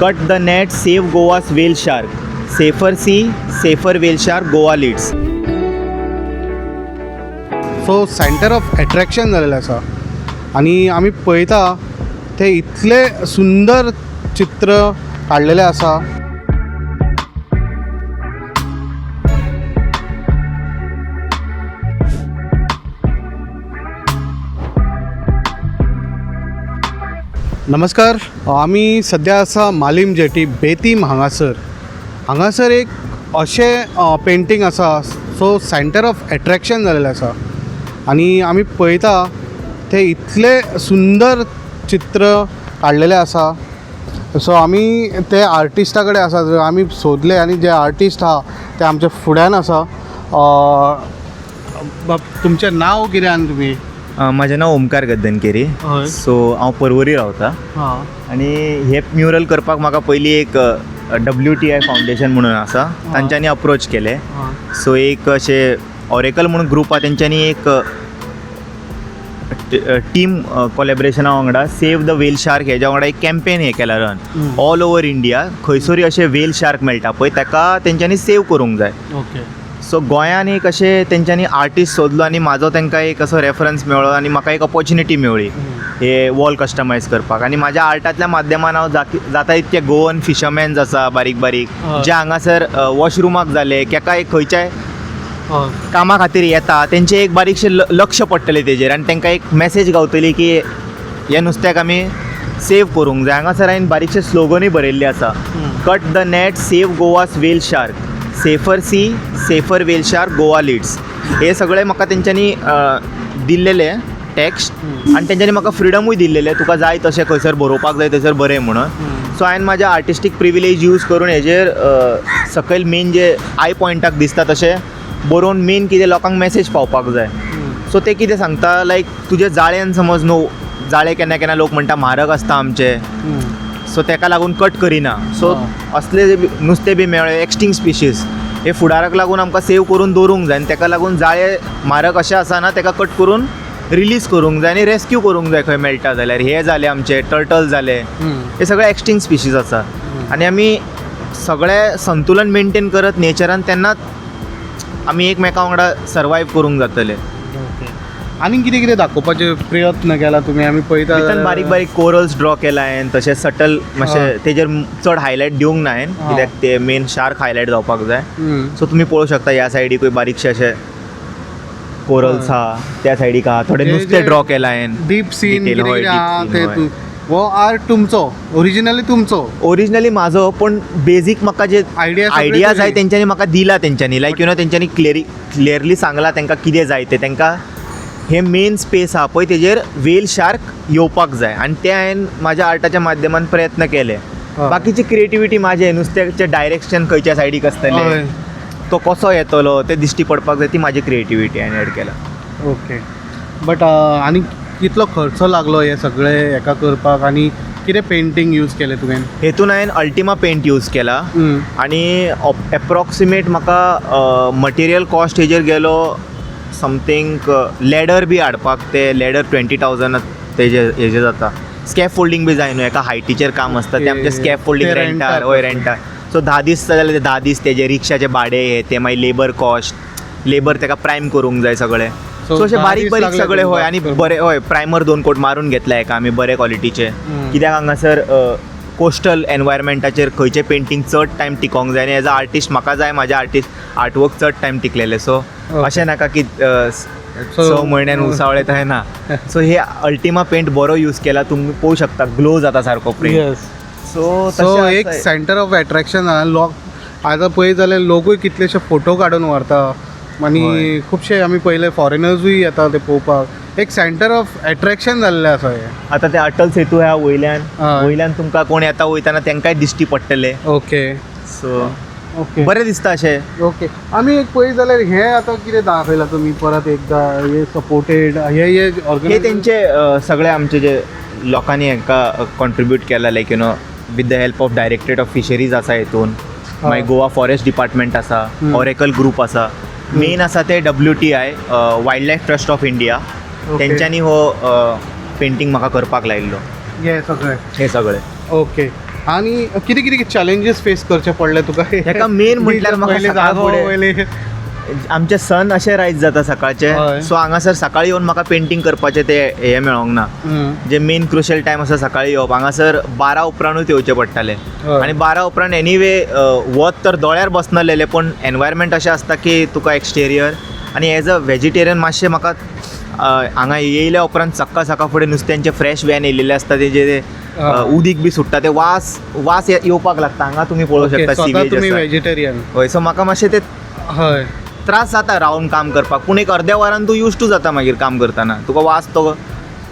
Cut the net, save Goa's whale shark. Safer sea, safer whale shark, Goa leads. So centre of attraction जालेलें आसा आनी आमी पळयता ते इतले सुंदर चित्र काडलेलें आसा. नमस्कार, आमी सद्या आसा मालीम जेटी बेतीम हांगासर एक अशें पेंटींग आसा. सो सेंटर ऑफ एट्रॅक्शन जालेलें आसा आनी आमी पळयता ते इतले सुंदर चित्र काडलेलें आसा. सो आमी ते आर्टिस्टा कडेन आसा, आमी सोदले आनी जे आर्टिस्ट आहा ते आमच्या फुड्यान आसा. तुमचें नांव कितें आनी तुमी? माझे नाव ओमकार गद्दनकेरी. हय. सो हांव पर्वरी रावता आनी हे म्युरल करपाक म्हाका पयलीं एक WTI फावंडेशन म्हणून आसा, तांच्यांनी अप्रोच केले. सो एक अशे ऑरेकल म्हणून ग्रूप आहा, तेंच्यांनी एक टीम कोलॅबरेशना वांगडा सेव्ह द व्हेल शार्क हेज्या वांगडा एक कॅम्पेन हे केला रन ऑल ओवर इंडिया. खंयसरूय अशे व्हेल शार्क मेळटा पळय ताका तेंच्यांनी सेव्ह करूंक जाय. ओके. सो गोंयान एक अशें तेंच्यांनी आर्टिस्ट सोदलो आनी म्हाजो तांकां एक असो रेफरन्स मेळ्ळो आनी म्हाका एक ऑपॉर्च्युनिटी मेळ्ळी हे वॉल कस्टमायज करपाक. आनी म्हाज्या आर्टांतल्या माध्यमान हांव जाता इतके गोवन फिशरमॅन्स आसा बारीक बारीक जे हांगासर वॉशरुमाक जाले केका एक खंयच्याय कामा खातीर येता तेंचें एक बारीकशें लक्ष पडटलें तेजेर आनी तांकां एक मॅसेज गावतली की ह्या नुस्त्याक आमी सेव्ह करूंक जाय. हांगासर हांवें बारीकशें स्लोगनूय बरयल्लें आसा, cut the net, save Goa's whale shark, safer sea, safer whale shark, Goa leads. हे सगळे म्हाका तेंच्यांनी दिल्लेले टॅक्स्ट आनी तेंच्यांनी म्हाका फ्रिडमूय दिल्लेलें, तुका जाय तशें खंयसर बरोवपाक जाय थंयसर बरें म्हणून. सो हांवें म्हाज्या आर्टिस्टीक प्रिविलेज यूज करून हेजेर सकयल मेन जे आय पॉयंटाक दिसता तशें बरोवन मेन कितें लोकांक मॅसेज पावपाक जाय. सो ते कितें सांगता, लायक तुजे जाळ्यान समज न्हू, जाळे केन्ना केन्ना लोक म्हणटा म्हारग आसता आमचे, सो ताका लागून कट करिना. सो असले नुस्तें बी मेळ्ळे एक्सटिंक्ट स्पिशीज हे फुडाराक लागून आमकां सेव्ह करून दवरूंक जाय आनी ताका लागून जाळे म्हारग अशें आसाना ताका कट करून रिलीज करूंक जाय आनी रेस्क्यू करूंक जाय खंय मेळटा जाल्यार. हे जाले आमचे टर्टल जाले, हे सगळे एक्सटिंक्ट स्पिशीज आसा आनी आमी सगळें संतुलन मेंटेन करत नेचरान तेन्नाच आमी एकमेका वांगडा सर्वायव करूंक जातले. आनी कितें कितें दाखोवपाचे प्रयत्न केला तुमी? आमी पळयता भितर बारीक बारीक कोरल्स ड्रॉ केला हांवें, तशें सटल मातशें तेजेर चड हायलायट दिवंक ना हांवें कित्याक ते मेन शार्क हायलायट जावपाक जाय. सो तुमी पळोवंक शकता ह्या सायडीकूय बारीकशे अशे कोरल्स आहा, त्या सायडीक आहा थोडे नुस्तें ड्रॉ केला हांवें. डीप सीन हो आर्ट तुमचो ओरिजिनली तुमचो? ओरिजिनली म्हाजो, पण बेजीक म्हाका जे आयडिया जाय तेंच्यांनी म्हाका दिला तेंच्यांनी, लायक यू नो तेंच्यांनी क्लियरली सांगला तांकां कितें जाय तें. तांकां हे मेन स्पेस आहा पळय तेजेर व्हेल शार्क येवपाक जाय आनी ते हांवें म्हाज्या आर्टाच्या माध्यमान प्रयत्न केले. बाकीची क्रिएटिविटी म्हाजे नुस्त्याचें डायरेक्शन खंयच्या सायडीक आसतलें, तो कसो येतलो ते दिश्टी पडपाक जाय, ती म्हाजी क्रिएटिविटी हांवें एड केला. ओके. बट आनी कितलो खर्च लागलो हे सगळें हेका करपाक आनी कितें पेंटींग यूज केलें तुवें? हेतून हांवें अल्टिमा पेंट यूज केला आनी एप्रॉक्सिमेट म्हाका मटेरियल कॉस्ट हेजेर गेलो समथींग. लॅडर बी हाडपाक ते लॅडर 20,000 हेजे जाता. स्कॅप फोल्डिंग बी जाय न्हू, एका हायटीचेर काम आसता ते आमचे स्कॅप फोल्डिंग रेंटार. हय रेंटार. सो 10 दीस जाल्यार 10 दीस तेजे रिक्षाचे भाडे हे ते मागीर लेबर कॉस्ट, लेबर ताका प्रायम करूंक जाय सगळें. सो अशें बारीक बारीक सगळें. हय. आनी बरें हय प्रायमर 2 कोट मारून घेतला हेका आमी बरे क्वॉलिटीचे, कित्याक हांगासर कोस्टल एनवायरमेंटाचेर खंयचें पेंटींग चड टायम टिकोंक जाय आनी एज अ आर्टिस्ट म्हाका जाय म्हाज्या आर्टवर्क चड टायम टिकलेले. सो अशें नाका की 6 म्हयन्यान उसावळे थंय ना. सो हे अल्टिमा पेंट बरो यूज केला, तुमी पळोवंक शकता ग्लो जाता सारको पेंट. सो एक सेंटर ऑफ एट्रॅक्शन लोक आतां पळयत जाल्यार लोकूय कितलेशे फोटो काडून व्हरता आनी खुबशे आमी पयले फॉरेनर्सूय येता ते पळोवपाक. एक सेंटर ऑफ एट्रॅक्शन जाल्लें आसा हे. आतां ते अटल सेतू ह्या वयल्यान तुमकां कोण येता वयताना तेंकांय दिश्टी पडटले. ओके. सो ओके बरें दिसता अशें. ओके. आमी एक पळयत जाल्यार हें आतां कितें दाखयलां तुमी परत एकदां, हे सपोर्टेड हे तेंचे सगळे आमचे जे लोकांनी हांकां कॉन्ट्रिब्यूट केला, like you know with the help of directorate of fisheries आसा हितून, मागीर गोवा फॉरेस्ट डिपार्टमेंट आसा, ऑरेकल ग्रूप आसा, मेन आसा ते WTI wild life trust of India, तेंच्यांनी हो पेंटींग म्हाका करपाक लायिल्लो. हे सगळे हे सगळे. ओके. आणि कितें कितें चॅलेंजीस फेस करचे पडले तुका हेका मेन म्हटल्यार म्हाका पयलीं सकाळ जागो फुडें पयलीं आमचे सन अशे रायज जाता सकाळचे हय. सो हांगासर सकाळी येवन म्हाका पेंटींग करपाचें ते हे मेळोंक ना जे मेन क्रुशियल टायम आसा सकाळी येवप हांगासर 12 उपरांतूच येवचे पडटाले हय. आनी 12 उपरांत एनीवे वत तर दोळ्यार बसनासलेले पण एनवायरमेंट अशें आसता की तुका एक्सटेरियर आनी एज अ व्हेजिटेरियन मातशें म्हाका हांगा येयल्या उपरांत सकाळ फुडें नुस्त्यांचे फ्रेश व्हॅन येयलेले आसता तेजे उदीक बी सुट्टा ते वास येवपाक लागता हांगा तुमी पळोवंक शकता स्वता तुमी सीवेज वेजिटेरियन हय सो म्हाका मातशें ते हय त्रास जाता रावन काम करपाक पूण एक अर्द्या वरान तूं यूज टू जाता मागीर काम करतना तुका वास तो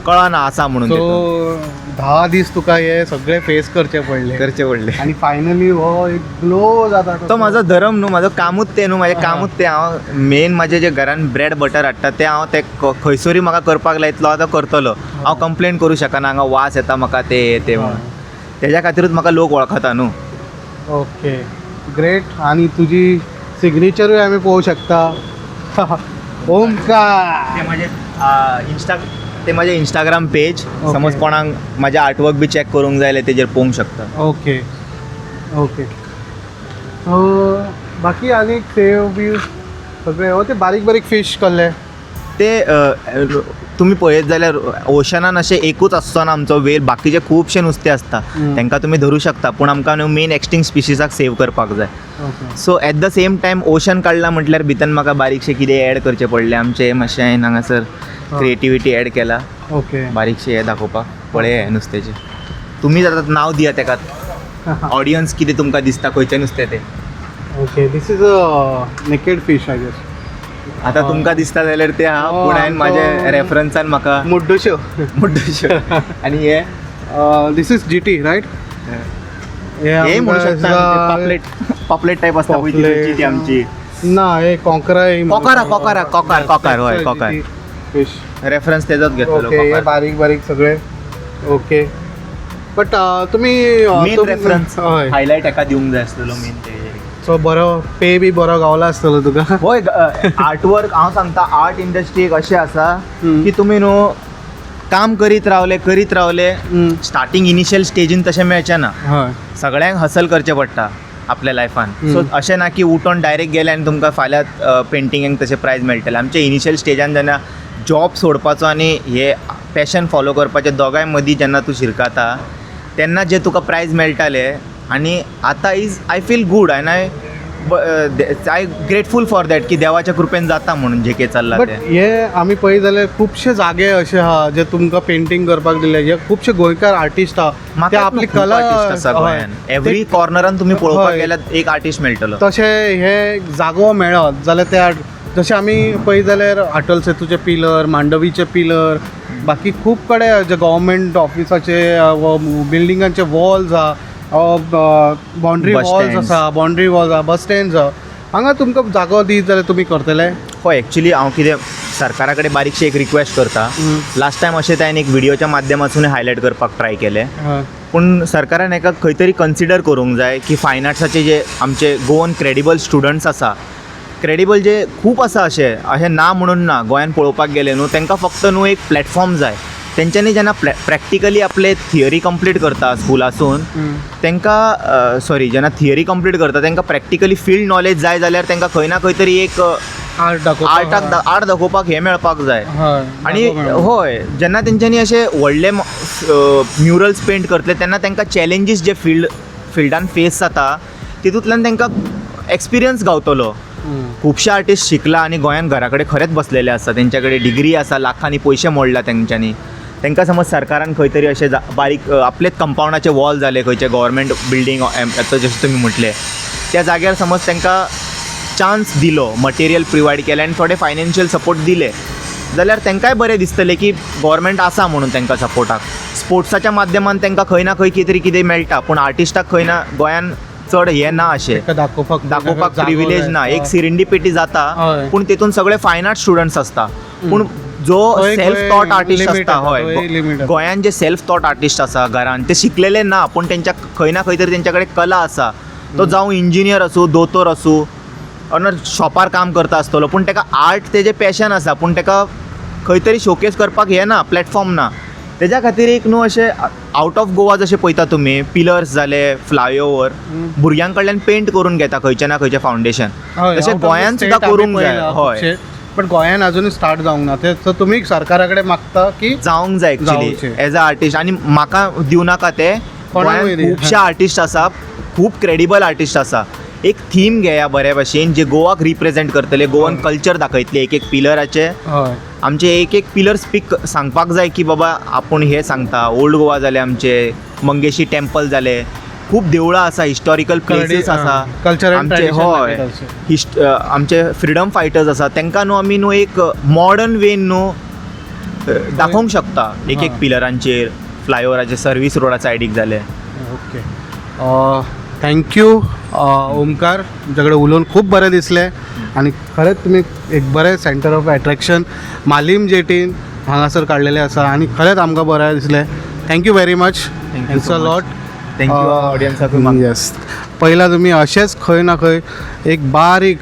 कळना आसा म्हणून सो तितून. 10 दीस तुका हे सगळे फेस करचे पडले करचे पडले आणि फायनली हो एक ग्लो जाता तो म्हाजो धरम न्हू म्हाजो कामूच ते न्हू म्हाजें कामूच ते हांव मेन म्हाजें जे घरान ब्रेड बटर हाडटा ते हांव ते खंयसरी म्हाका करपाक लायतलो हांव तो करतलो हांव कंप्लेन करूं शकना हांगा वास येता म्हाका ते म्हणून तेज्या खातीरूच म्हाका लोक वळखता न्हू ओके ग्रेट आणि तुझी सिग्नेचरूय आम्ही पळोवंक शकता ओमकार ते म्हाजें इंस्टाग्राम पेज Okay. समज कोणाक म्हाजें आर्टवर्क बी चॅक करूंक जाय जाल्यार तेजेर पळोवंक शकता ओके ओके बाकी आनीक सेव बी सगळे हो ते बारीक बारीक फिश कसले ते तुमी पळयत जाल्यार ओशनान अशें एकूच आसचो ना आमचो वेल बाकीचे खुबशे नुस्तें आसता तांकां तुमी धरूं शकता पूण आमकां न्हू मेन एक्सटिंक्ट स्पिशीसाक सेव करपाक जाय okay so at the same time ocean काडला म्हटल्यार भितन म्हाका बारीकशें कितें एड करचें पडलें आमचें मातशें हांवें हांगासर क्रिएटिविटी एड केला ओके बारीकशें हें दाखोवपाक पळय हें नुस्त्याचें तुमी जाता नांव दिया तेका ऑडियन्स कितें तुमकां दिसता खंयचें नुस्तें तें okay this is a naked fish I guess आतां तुमकां दिसता जाल्यार तें हांव पूण हांवें म्हाज्या रेफरन्सान म्हाका मुड्डुश्यो मुड्डुश्यो आनी हे दीस इज जीटी रायट हे म्हणू शकता पापलेट टायप आसता पळय ती Poplet. ती आमची ना हे कोंकराय कोकार हय कोकार फिश रेफरन्स तेजोच घेतलो ओके हे बारीक बारीक सगळे ओके बट तुम्ही मेन रेफरन्स हय हायलायट एका दिवंक जाय आसलेलो मेन ते सो बरो पे बी बरो गावला आसतलो तुका होय आर्टवर्क हांव सांगता आर्ट इंडस्ट्री एक अशें आसा की तुमी न्हू काम करीत रावले स्टार्टींग इनिशियल स्टेजीन तशें मेळचें ना हय सगळ्यांक हसल करचें पडटा आपल्या लायफान सो अशें ना की उठोन डायरेक्ट गेले आनी तुमकां फाल्यां पेंटिंगाक तशें प्रायज मेळटलें आमच्या इनिशियल स्टेजान जेन्ना जॉब सोडपाचो आनी हे पॅशन फॉलो करपाचें दोगांय मदीं जेन्ना तूं शिरकाता तेन्ना जे तुका प्रायज मेळटाले आनी आतां is I feel good I grateful for that की देवाच्या कृपेन जाता म्हणून जे कितें चल्लां बट तें हे आमी पळयत जाल्यार खुबशे जागे अशे आहा जे तुमकां पेंटिंग करपाक दिले जे खुबशे गोंयकार आर्टिस्ट आहा ते आपली कला गोंयान एवरी कॉर्नरान तुमी पळोवपाक गेल्यार एक आर्टिस्ट मेळटलो तशे हे जागो मेळत जाल्यार त्या जशें आमी पळयत जाल्यार अटल सेतूचे पिलर मांडवीचे पिलर बाकी खूब कडेन जे गव्हर्मेंट ऑफिसाचे बिल्डिंगांचे वॉल्स आहा बाउंड्री Bus वॉल्स stands. आसा बाउंड्री वॉल्स आहा बस स्टँड्स आहा हांगा तुमकां जागो दीत जाल्यार तुमी करतले हय एक्चुली हांव कितें सरकारा कडेन बारीकशी एक रिक्वेस्ट करता लास्ट टायम अशें हांवें एक व्हिडिओच्या माध्यमातून हायलायट करपाक ट्राय केलें पूण सरकारान हाका खंय तरी कन्सिडर करूंक जाय की फायन आर्ट्साचे जे आमचे गोवन क्रेडिबल स्टुडंट्स आसा क्रेडिबल जे खूब आसा अशें ना म्हणून ना गोंयान पळोवपाक गेले न्हू तांकां फक्त न्हू एक प्लॅटफॉर्म जाय तेंच्यांनी जेन्ना प्रॅक्टिकली आपले थियरी कंप्लीट करता स्कुलासून तांकां जेन्ना थियरी कंप्लीट करता तांकां प्रॅक्टिकली फिल्ड नॉलेज जाय जाल्यार तांकां खंय ना खंय तरी एक आर्ट दाखोवपाक हें मेळपाक जाय आनी हय जेन्ना तेंच्यांनी अशे व्हडले म्युरल्स पेंट करतले तेन्ना तांकां चॅलेंजीस जे फिल्डान फेस जाता तितूंतल्यान तांकां एक्सपिरियन्स गावतलो खुबशे आर्टिस्ट शिकला आनी गोंयान घरा कडेन खरेंच बसलेले आसा तेंच्या कडेन डिग्री आसा लाखांनी पयशे मोडला तेंच्यांनी तांकां समज सरकारान खंय तरी अशें बारीक आपलेच कंपाउंडाचे वॉल जाले खंयचे गव्हर्मेंट बिल्डींग जशें तुमी म्हटलें त्या जाग्यार समज तांकां चान्स दिलो मटेरियल प्रिवायड केलें आनी थोडे फायनान्शियल सपोर्ट दिले जाल्यार तांकांय बरें दिसतलें की गव्हर्मेंट आसा म्हणून तांकां सपोर्टाक स्पोर्ट्साच्या माध्यमान तांकां खंय ना खंय कितें तरी कितें मेळटा पूण आर्टिस्टाक खंय ना गोंयान चड हें ना अशें दाखोवपाक प्रिविलेज ना एक सिरिंडिपिटी जाता पूण तितून सगळे फायन आर्ट स्टुडंट्स आसता पूण जो सेल्फ थॉट आर्टिस्ट आसता हय गोंयान जे सेल्फ थॉट आर्टिस्ट आसा घरान ते शिकलेले ना पूण तेंच्या खंय ना खंय तरी तेंच्या कडेन कला आसा तो जावं इंजिनियर आसूं दोतोर आसूं ऑर शॉपार काम करता आसतलो पूण ताका आर्ट तेजें पॅशन आसा पूण ताका खंय तरी शोकेस करपाक हें ना प्लॅटफॉर्म ना तेज्या खातीर एक न्हू अशें आउट ऑफ गोवा जशें पळयता तुमी पिलर्स जाले फ्लायओवर भुरग्यां कडल्यान पेंट करून घेता खंयचें ना खंयचें फावंडेशन तशें गोंयांत सुद्दां करूंक जाय. हय, पण गोंयान अजूनय स्टार्ट जावंक ना ते सो तुमी सरकारा कडेन मागता की जावंक जाय एक्चुली जावचें. As a artist. आनी म्हाका दिव नाका ते कोणाकूय गोंयांत दी. खुबशे आर्टिस्ट आसा, खूब क्रेडिबल आर्टिस्ट आसा. एक थीम घेया बरे भशेन जे गोवाक रिप्रेझेंट करतले, गोवन कल्चर दाखयतले एक पिलराचे. हय आमचे एक पिलर स्पीक सांगपाक जाय की बाबा आपूण हे सांगता. ओल्ड गोवा जाले आमचे, मंगेशी टेम्पल जाले, खूब देवळां आसा, हिस्टॉरिकल प्लेसीस आसा कल्चरल आमचे. हय, आमचे फ्रिडम फायटर्स आसा, तांकां न्हू आमी न्हू एक मॉडर्न वेन न्हू दाखोवंक शकता. एक पिलरांचेर, फ्लायओवराचेर, सर्वीस रोडा सायडीक जाले. ओके थँक्यू ओमकार, तुमच्या कडेन उलोवन खूब बरें दिसलें आनी खरेंच तुमी एक बरें सेंटर ऑफ एट्रॅक्शन मालीम जेटीन हांगासर काडलेलें आसा आनी खरेंच आमकां बरें दिसलें. Thank you very much. Thanks a lot. Thank you ऑडियन्साक. येस, पयला तुमी अशेंच खंय ना खंय एक बारीक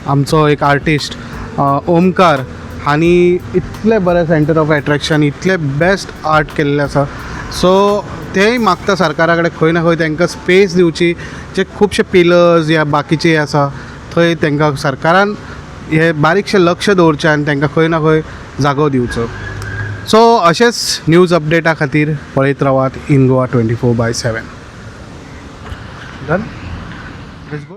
आमचो एक आर्टिस्ट ओमकार हांणी इतलें बरें सेंटर ऑफ एट्रॅक्शन, इतलें बेस्ट आर्ट केल्लें आसा. सो तेंय मागता सरकारा कडेन खंय ना खंय तांकां स्पेस दिवची. जे खुबशे पिलर्स या बाकीचे आसा थंय तांकां सरकारान हे बारीकशें लक्ष दवरचें आनी तांकां खंय ना खंय जागो दिवचो. सो अशेंच न्यूज अपडेटा खातीर पळयत रावात इन गोवा 24/7. डन.